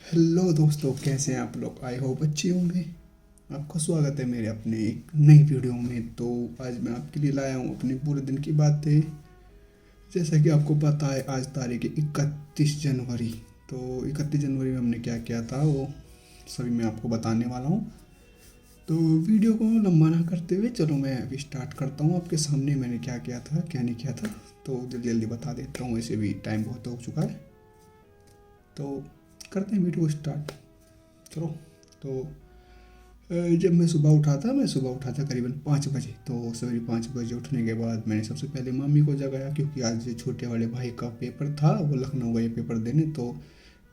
Hello दोस्तों, कैसे हैं आप लोग। आई होप अच्छे होंगे। आपका स्वागत है मेरे अपने एक नई वीडियो में। तो आज मैं आपके लिए लाया हूँ अपने पूरे दिन की बातें। जैसा कि आपको पता है, आज तारीख है 31 जनवरी। तो 31 जनवरी में हमने क्या किया था वो सभी मैं आपको बताने वाला हूँ। तो वीडियो को लंबा ना करते हुए चलो मैं अभी स्टार्ट करता हूँ। आपके सामने मैंने क्या किया था क्या नहीं किया था तो जल्दी जल्दी बता देता हूँ, वैसे भी टाइम बहुत हो चुका है। तो करते हैं वीडियो को स्टार्ट। चलो। तो जब मैं सुबह उठा था करीबन 5 बजे। तो सवेरे 5 बजे उठने के बाद मैंने सबसे पहले मम्मी को जगाया, क्योंकि आज छोटे वाले भाई का पेपर था, वो लखनऊ गए पेपर देने। तो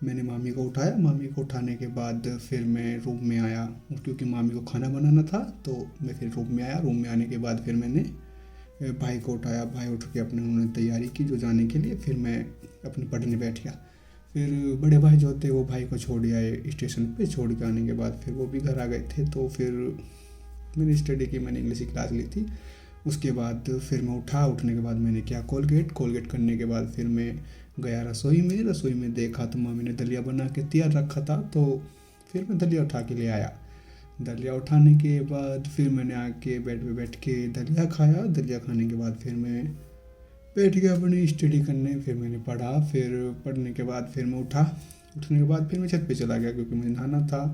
मैंने मामी को उठाया। मामी को उठाने के बाद फिर मैं रूम में आया, क्योंकि मामी को खाना बनाना था। तो मैं फिर रूम में आया। रूम में आने के बाद फिर मैंने भाई को उठाया। भाई उठ के अपने उन्होंने तैयारी की जो जाने के लिए। फिर मैं अपने पढ़ने बैठ गया। फिर बड़े भाई जो थे वो भाई को छोड़ आए स्टेशन पे। छोड़ के आने के बाद फिर वो भी घर आ गए थे। तो फिर मैंने स्टडी की, मैंने इंग्लिश की क्लास ली थी। उसके बाद फिर मैं उठा। उठने के बाद मैंने किया कोलगेट। कोलगेट करने के बाद फिर मैं गया रसोई में। रसोई में देखा तो मामी ने दलिया बना के तैयार रखा था। तो फिर मैं दलिया उठा के ले आया। दलिया उठाने के बाद फिर मैंने आके बेड पे बैठ के दलिया खाया। दलिया खाने के बाद फिर मैं बैठ गया अपनी स्टडी करने। फिर मैंने पढ़ा। फिर पढ़ने के बाद फिर मैं उठा। उठने के बाद फिर मैं छत पे चला गया, क्योंकि मुझे नहाना था।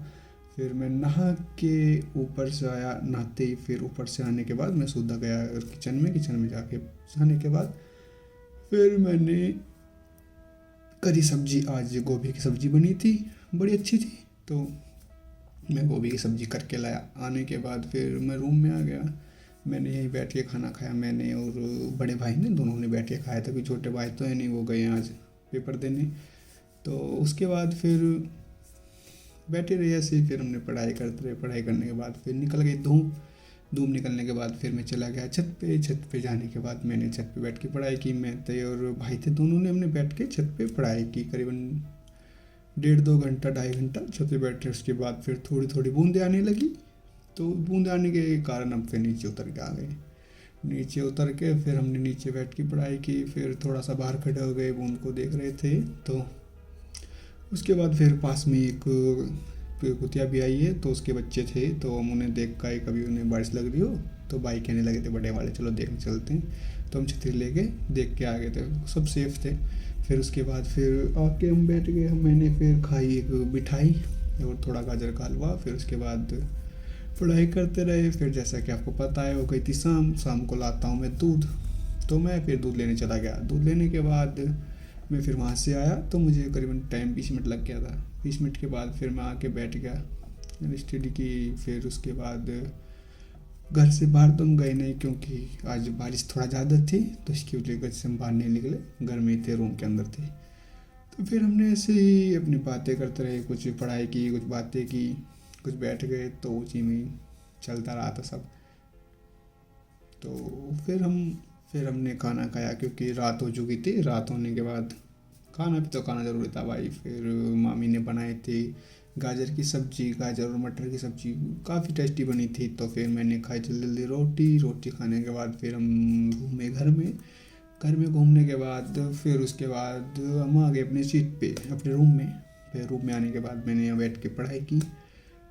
फिर मैं नहा के ऊपर से आया। नहाते ही फिर ऊपर से आने के बाद मैं सीधा गया किचन में। किचन में जाके जाने के बाद फिर मैंने करी सब्जी, आज गोभी की सब्जी बनी थी, बड़ी अच्छी थी। तो मैं गोभी की सब्जी करके लाया। आने के बाद फिर मैं रूम में आ गया। मैंने यहीं बैठ के खाना खाया। मैंने और बड़े भाई ने दोनों ने बैठ के खाया था, क्योंकि छोटे भाई तो है नहीं, वो गए हैं आज पेपर देने। तो उसके बाद फिर बैठे रहे ऐसे ही। फिर हमने पढ़ाई करते रहे। पढ़ाई करने के बाद फिर निकल गई धूप। धूप निकलने के बाद फिर मैं चला गया छत पे। छत पे जाने के बाद मैंने छत पे बैठ के पढ़ाई की। मैं थे और भाई थे, दोनों ने हमने बैठ के छत पे पढ़ाई की करीबन 1.5 2 घंटा 2.5 घंटा छत पे बैठे। उसके बाद फिर थोड़ी थोड़ी बूंदें आने लगी। तो बूंद आने के कारण हम फिर नीचे उतर के आ गए। नीचे उतर के फिर हमने नीचे बैठ के पढ़ाई की। फिर थोड़ा सा बाहर खड़े हो गए, बूंद को देख रहे थे। तो उसके बाद फिर पास में एक कुतिया भी आई है, तो उसके बच्चे थे। तो हम उन्हें देख कर, कभी उन्हें बारिश लग रही हो तो भाई कहने लगे थे बड़े वाले चलो देखने चलते हैं। तो हम छतरी लेके देख के आ गए थे, सब सेफ थे। फिर उसके बाद फिर आके हम बैठ गए। मैंने फिर खाई एक मिठाई और थोड़ा गाजर का हलवा। फिर उसके बाद पढ़ाई करते रहे। फिर जैसा कि आपको पता है, वो गई थी शाम। शाम को लाता हूँ मैं दूध। तो मैं फिर दूध लेने चला गया। दूध लेने के बाद मैं फिर वहाँ से आया तो मुझे करीबन टाइम 20 मिनट लग गया था। 20 मिनट के बाद फिर मैं आके बैठ गया, मैंने स्टडी की। फिर उसके बाद घर से बाहर तो हम गए नहीं, क्योंकि आज बारिश थोड़ा ज़्यादा थी। तो इसकी वजह से हम बाहर नहीं निकले, घर में ही थे, रूम के अंदर थे। तो फिर हमने ऐसे ही अपनी बातें करते रहे, कुछ पढ़ाई की, कुछ बातें की, कुछ बैठ गए। तो उसी में ही चलता रहा था सब। तो फिर हमने खाना खाया, क्योंकि रात हो चुकी थी। रात होने के बाद खाना भी तो खाना ज़रूरी था भाई। फिर मामी ने बनाई थी गाजर की सब्ज़ी, गाजर और मटर की सब्ज़ी, काफ़ी टेस्टी बनी थी। तो फिर मैंने खाई जल्दी जल्दी रोटी। रोटी खाने के बाद फिर हम घूमे घर में। घर में घूमने के बाद फिर उसके बाद हम आ गए अपनी सीट पे, अपने रूम में। फिर रूम में आने के बाद मैंने यहाँ बैठ के पढ़ाई की।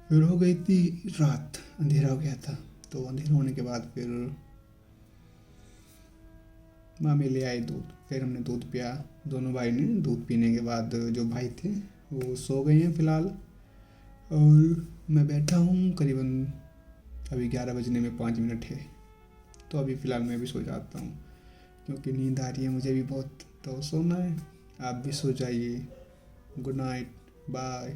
फिर हो गई थी रात, अंधेरा हो गया था। तो अंधेरा होने के बाद फिर मामी ले आई दूध। फिर हमने दूध पिया, दोनों भाई ने। दूध पीने के बाद जो भाई थे वो सो गए हैं फ़िलहाल, और मैं बैठा हूँ। करीबन अभी 11 बजने में 5 मिनट है। तो अभी फ़िलहाल मैं भी सो जाता हूँ, क्योंकि नींद आ रही है मुझे भी बहुत। तो सोना है, आप भी सो जाइए। Good night, bye.